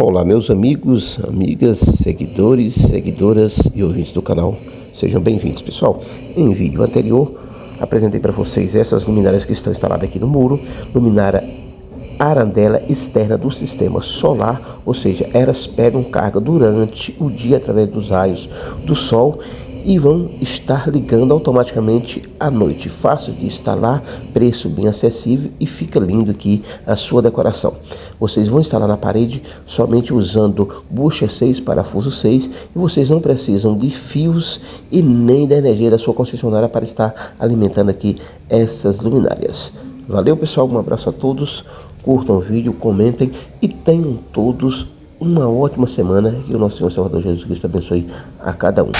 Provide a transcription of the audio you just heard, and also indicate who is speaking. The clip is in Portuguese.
Speaker 1: Olá, meus amigos, amigas, seguidores, seguidoras e ouvintes do canal. Sejam bem-vindos, pessoal. Em vídeo anterior, apresentei para vocês essas luminárias que estão instaladas aqui no muro. Luminária arandela externa do sistema solar, ou seja, elas pegam carga durante o dia através dos raios do sol e vão estar ligando automaticamente à noite. Fácil de instalar, preço bem acessível e fica lindo aqui a sua decoração. Vocês vão instalar na parede somente usando bucha 6, parafuso 6, e vocês não precisam de fios e nem da energia da sua concessionária para estar alimentando aqui essas luminárias. Valeu, pessoal, um abraço a todos, curtam o vídeo, comentem e tenham todos uma ótima semana. Que o nosso Senhor Salvador Jesus Cristo abençoe a cada um.